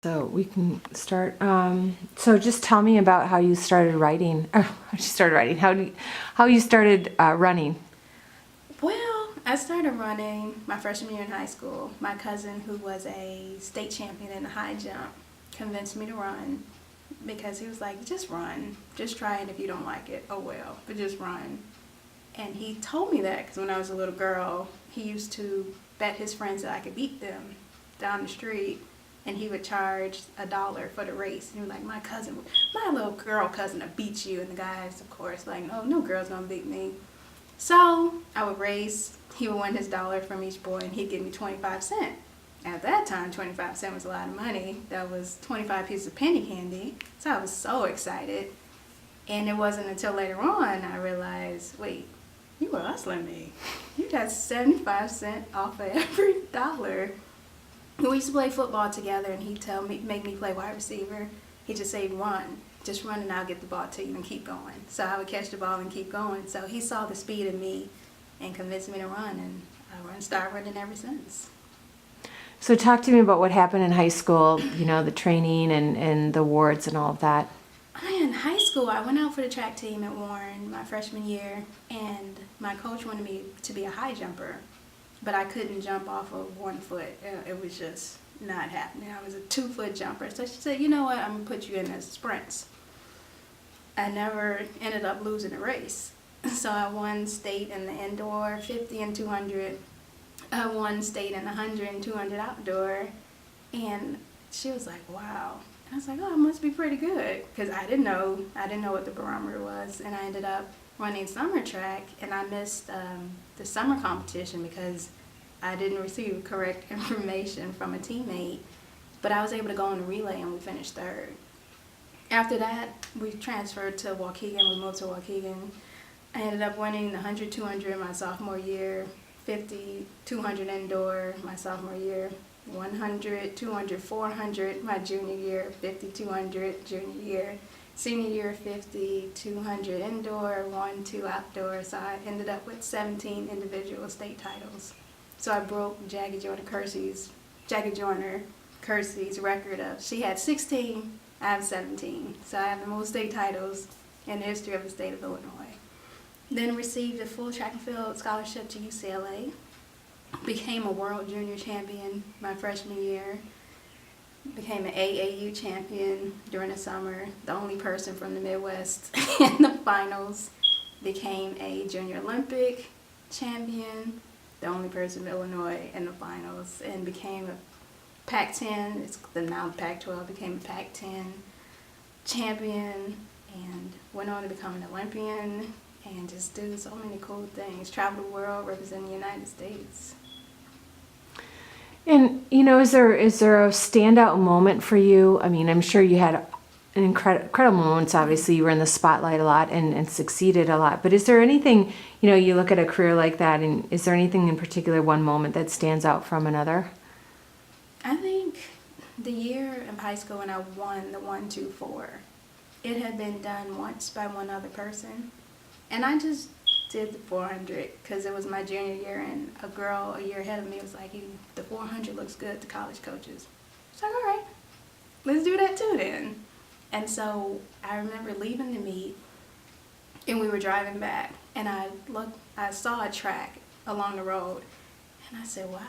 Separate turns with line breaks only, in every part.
So we can start. So just tell me about how you started writing. How you started running.
Well, I started running my freshman year in high school. My cousin, who was a state champion in the high jump, convinced me to run because he was like, just run. Just try it. If you don't like it, oh well, but just run. And he told me that because when I was a little girl, he used to bet his friends that I could beat them down the street, and he would charge $1 for the race. And he was like, my little girl cousin will beat you. And the guys, of course, like, no, no girl's gonna beat me. So I would race, he would win his $1 from each boy, and he'd give me 25 cents. At that time, 25 cents was a lot of money. That was 25 pieces of penny candy. So I was so excited. And it wasn't until later on I realized, wait, you were hustling me. You got 75 cents off of every $1. We used to play football together, and he'd make me play wide receiver. He'd just say, run. Just run and I'll get the ball to you and keep going. So I would catch the ball and keep going. So he saw the speed in me and convinced me to run, and I started running ever since.
So talk to me about what happened in high school, the training and the awards and all of that.
In high school, I went out for the track team at Warren my freshman year, and my coach wanted me to be a high jumper, but I couldn't jump off of 1 foot. It was just not happening. I was a 2-foot jumper. So she said, you know what, I'm going to put you in the sprints. I never ended up losing a race. So I won state in the indoor 50 and 200. I won state in 100 and 200 outdoor. And she was like, wow. And I was like, oh, I must be pretty good. Because I didn't know what the barometer was. And I ended up running summer track, and I missed the summer competition because I didn't receive correct information from a teammate. But I was able to go on the relay, and we finished third. After that, we transferred to Waukegan. We moved to Waukegan. I ended up winning the 100, 200 my sophomore year, 50, 200 indoor my sophomore year, 100, 200, 400 my junior year, 50, 200 junior year, senior year 50, 200 indoor, 1, 2 outdoor. So I ended up with 17 individual state titles. So I broke Jackie Joyner Kersey's record of, she had 16, I have 17. So I have the most state titles in the history of the state of Illinois. Then received a full track and field scholarship to UCLA. Became a world junior champion my freshman year. Became an AAU champion during the summer. The only person from the Midwest in the finals. Became a junior Olympic champion. The only person from Illinois in the finals. And became a Pac-10, it's now Pac-12, became a Pac-10 champion, and went on to become an Olympian, and just do so many cool things. Travel the world, represent the United States.
And is there a standout moment for you? I mean, I'm sure you had an incredible moments. Obviously, you were in the spotlight a lot and succeeded a lot. But is there anything, you look at a career like that, and is there anything in particular, one moment that stands out from another?
I think the year of high school when I won the 1, 2, 4, it had been done once by one other person. And I just did the 400 because it was my junior year, and a girl a year ahead of me was like, the 400 looks good to college coaches. I was like, all right, let's do that too then. And so I remember leaving the meet, and we were driving back, and I saw a track along the road, and I said, wow,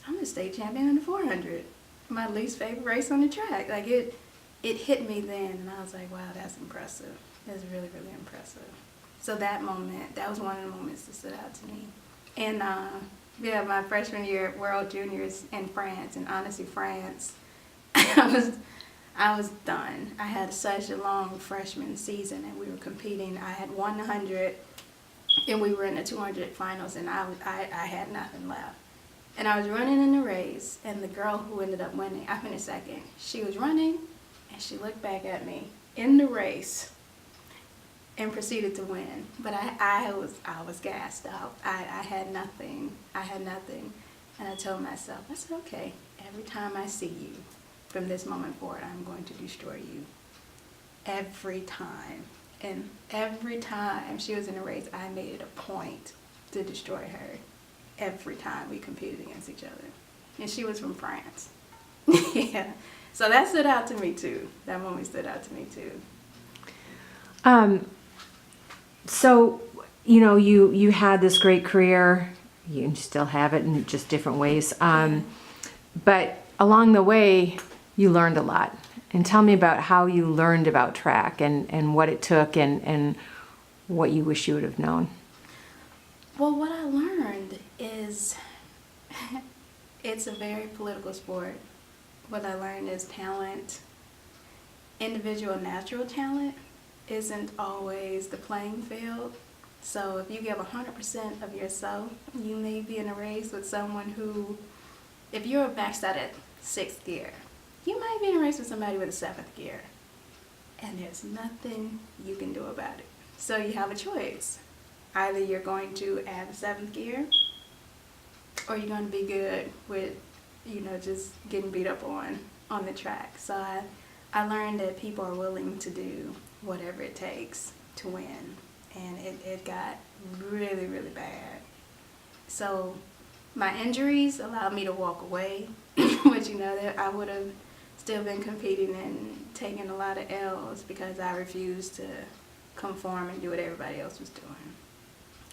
I'm the state champion in the 400. My least favorite race on the track. Like it hit me then, and I was like, wow, that's impressive. That's really, really impressive. So that moment, that was one of the moments that stood out to me. And my freshman year at World Juniors in France, and honestly, France, I was done. I had such a long freshman season, and we were competing. I had won the 100, and we were in the 200 finals, and I had nothing left. And I was running in the race, and the girl who ended up winning, I finished second. She was running, and she looked back at me in the race and proceeded to win. But I was gassed out. I had nothing. And I told myself, I said, okay, every time I see you from this moment forward, I'm going to destroy you. Every time. And every time she was in a race, I made it a point to destroy her. Every time we competed against each other. And she was from France. Yeah. So that stood out to me too. That moment stood out to me too.
So, you know, you had this great career. You still have it in just different ways. But along the way, you learned a lot. And tell me about how you learned about track and what it took and what you wish you would have known.
Well, what I learned is it's a very political sport. What I learned is talent, individual natural talent isn't always the playing field. So if you give 100% of yourself, you may be in a race with someone who, if you're maxed out at 6th gear, you might be in a race with somebody with a 7th gear. And there's nothing you can do about it. So you have a choice. Either you're going to add a 7th gear, or you're going to be good with, you know, just getting beat up on the track. So I learned that people are willing to do whatever it takes to win. And it got really, really bad. So my injuries allowed me to walk away, but you know, that I would have still been competing and taking a lot of L's because I refused to conform and do what everybody else was doing.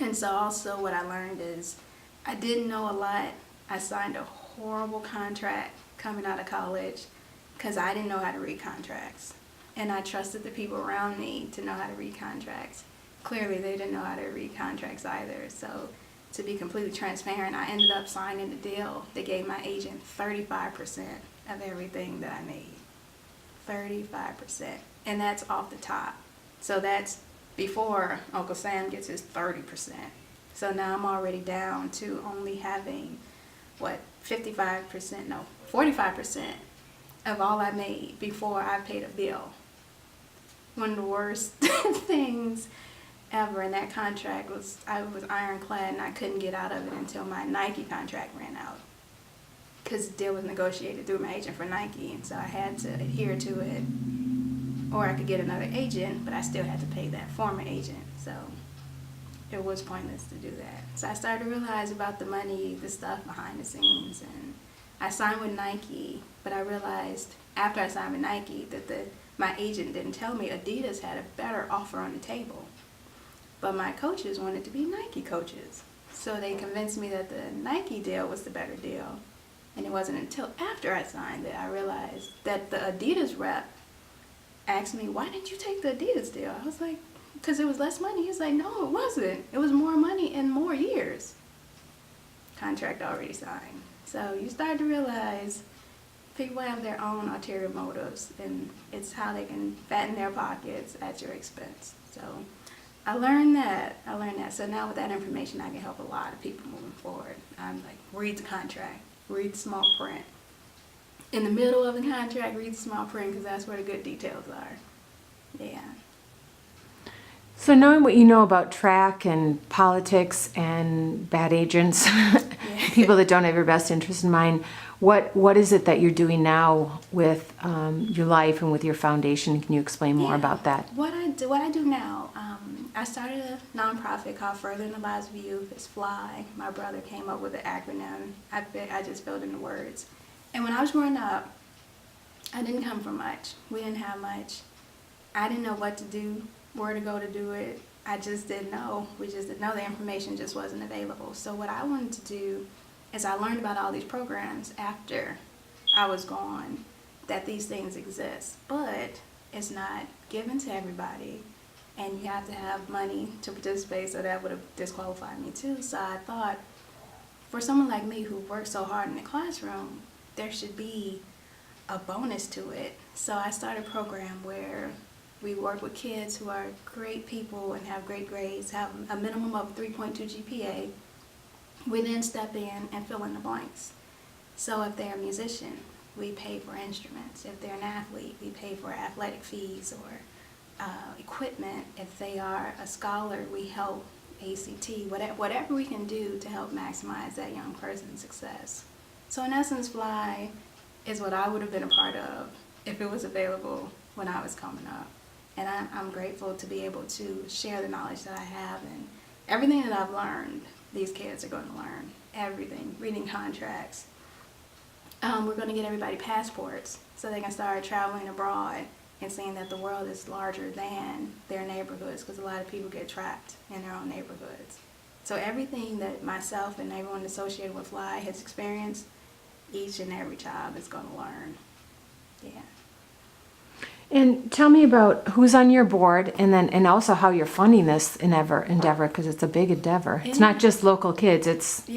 And so also what I learned is I didn't know a lot. I signed a horrible contract coming out of college because I didn't know how to read contracts. And I trusted the people around me to know how to read contracts. Clearly they didn't know how to read contracts either. So to be completely transparent, I ended up signing a deal that gave my agent 35% of everything that I made. 35%. And that's off the top. So that's before Uncle Sam gets his 30%. So now I'm already down to only having, 45% of all I made before I paid a bill. One of the worst things ever in that contract was I was ironclad and I couldn't get out of it until my Nike contract ran out. Because the deal was negotiated through my agent for Nike, and so I had to adhere to it. Or I could get another agent, but I still had to pay that former agent. So it was pointless to do that. So I started to realize about the money, the stuff behind the scenes. And I signed with Nike, but I realized after I signed with Nike that my agent didn't tell me Adidas had a better offer on the table. But my coaches wanted to be Nike coaches. So they convinced me that the Nike deal was the better deal. And it wasn't until after I signed that I realized that the Adidas rep asked me, why didn't you take the Adidas deal? I was like, because it was less money. He was like, no, it wasn't. It was more money and more years. Contract already signed. So you start to realize people have their own ulterior motives, and it's how they can fatten their pockets at your expense. So I learned that. So now with that information, I can help a lot of people moving forward. I'm like, read the contract, read the small print. In the middle of the contract, read the small print because that's where the good details are. Yeah.
So knowing what you know about track and politics and bad agents, people that don't have your best interest in mind, what is it that you're doing now with your life and with your foundation? Can you explain more about that?
What I do now, I started a nonprofit called Furthering the Lives of Youth. It's FLY. My brother came up with the acronym. I just filled in the words. And when I was growing up, I didn't come from much. We didn't have much. I didn't know what to do, where to go to do it. I just didn't know. We just didn't know. The information just wasn't available. So what I wanted to do is I learned about all these programs after I was gone, that these things exist. But it's not given to everybody. And you have to have money to participate, so that would have disqualified me too. So I thought, for someone like me who worked so hard in the classroom, there should be a bonus to it. So I started a program where we work with kids who are great people and have great grades, have a minimum of 3.2 GPA. We then step in and fill in the blanks. So if they're a musician, we pay for instruments. If they're an athlete, we pay for athletic fees or equipment. If they are a scholar, we help ACT, whatever we can do to help maximize that young person's success. So in essence, FLY is what I would have been a part of if it was available when I was coming up. And I'm grateful to be able to share the knowledge that I have, and everything that I've learned, these kids are going to learn. Everything, reading contracts, We're going to get everybody passports so they can start traveling abroad and seeing that the world is larger than their neighborhoods, because a lot of people get trapped in their own neighborhoods. So everything that myself and everyone associated with Fly has experienced, each and every child is going to learn. Yeah.
And tell me about who's on your board, and also how you're funding this endeavor, because it's a big endeavor. It's not just local kids. It's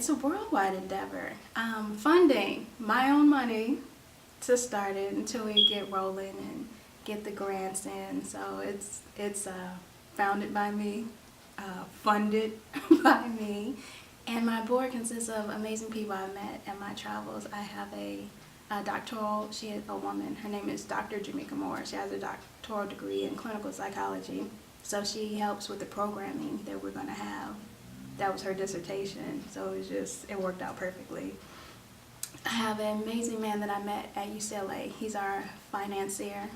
a worldwide endeavor. Funding, my own money to start it until we get rolling and get the grants in. So it's founded by me, funded by me, and my board consists of amazing people I've met at my travels. I have a doctoral, she is a woman, her name is Dr. Jamaica Moore. She has a doctoral degree in clinical psychology. So she helps with the programming that we're going to have. That was her dissertation, so it worked out perfectly. I have an amazing man that I met at UCLA. He's our financier.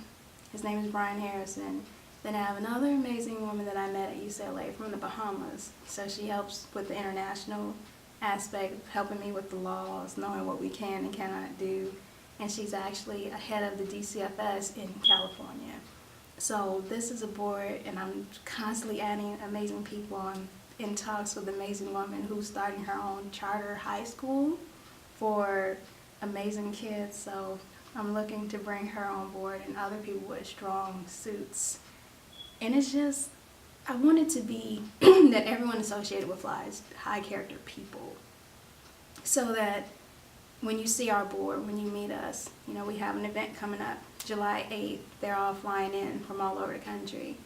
His name is Brian Harrison. Then I have another amazing woman that I met at UCLA from the Bahamas. So she helps with the international aspect, helping me with the laws, knowing what we can and cannot do. And she's actually a head of the DCFS in California. So this is a board, and I'm constantly adding amazing people. I'm in talks with an amazing woman who's starting her own charter high school for amazing kids. So I'm looking to bring her on board and other people with strong suits. And it's just, I want it to be that everyone associated with Fly is high character people. So that when you see our board, when you meet us, we have an event coming up July 8th. They're all flying in from all over the country.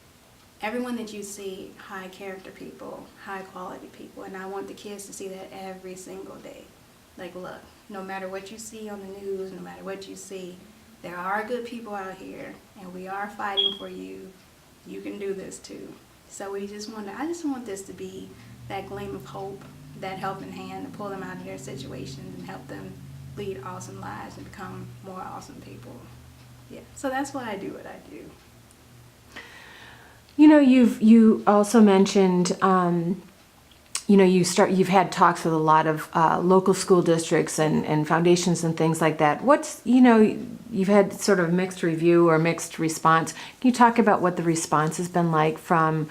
Everyone that you see, high character people, high quality people, and I want the kids to see that every single day. Like, look, no matter what you see on the news, no matter what you see, there are good people out here, and we are fighting for you. You can do this too. So I just want this to be that gleam of hope, that helping hand to pull them out of their situations and help them lead awesome lives and become more awesome people. Yeah. So that's why I do what I do.
You also mentioned, you've had talks with a lot of local school districts and foundations and things like that. You've had sort of mixed review or mixed response. Can you talk about what the response has been like from,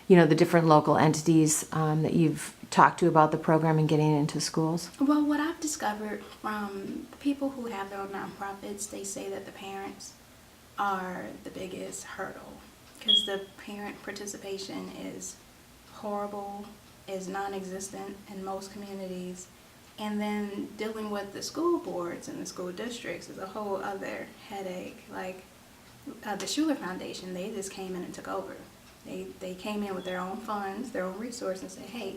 the different local entities that you've talked to about the program and getting it into schools?
Well, what I've discovered from people who have their own nonprofits, they say that the parents are the biggest hurdle, because the parent participation is horrible, is non-existent in most communities. And then dealing with the school boards and the school districts is a whole other headache. Like the Schuler Foundation, they just came in and took over. They came in with their own funds, their own resources, and said, hey,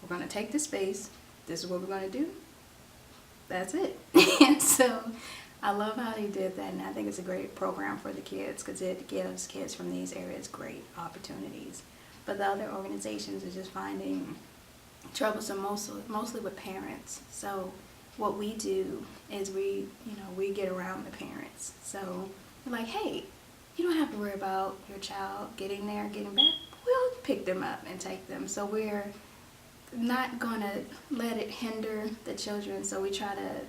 we're going to take this space. This is what we're going to do. That's it. And so I love how they did that, and I think it's a great program for the kids because it gives kids from these areas great opportunities. But the other organizations are just finding troublesome mostly with parents. So what we do is we get around the parents. So we're like, hey, you don't have to worry about your child getting there, getting back. We'll pick them up and take them. So we're not going to let it hinder the children. So we try to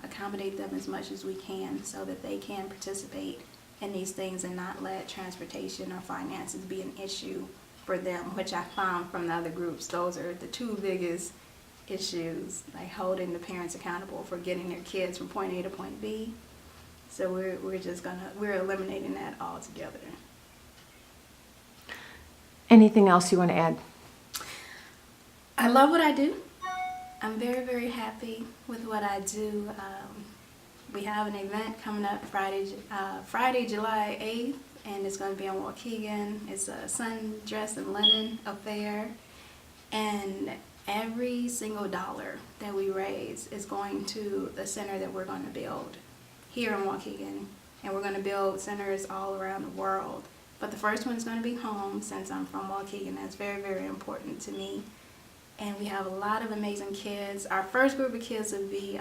accommodate them as much as we can so that they can participate in these things and not let transportation or finances be an issue for them, which I found from the other groups. Those are the two biggest issues, like holding the parents accountable for getting their kids from point A to point B. So we're eliminating that altogether.
Anything else you want to add?
I love what I do. I'm very, very happy with what I do. We have an event coming up Friday, July 8th, and it's going to be in Waukegan. It's a Sundress and Linen affair, and every single dollar that we raise is going to the center that we're going to build here in Waukegan, and we're going to build centers all around the world. But the first one is going to be home, since I'm from Waukegan. That's very, very important to me. And we have a lot of amazing kids. Our first group of kids will be,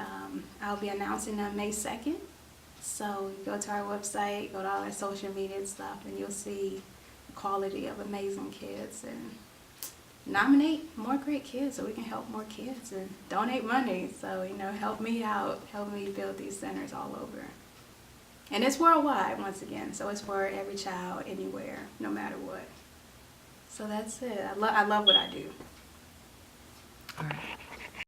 I'll be announcing them May 2nd. So go to our website, go to all our social media and stuff, and you'll see the quality of amazing kids. And nominate more great kids so we can help more kids and donate money. So, help me out, help me build these centers all over. And it's worldwide, once again. So it's for every child, anywhere, no matter what. So that's it. I love what I do.
All right.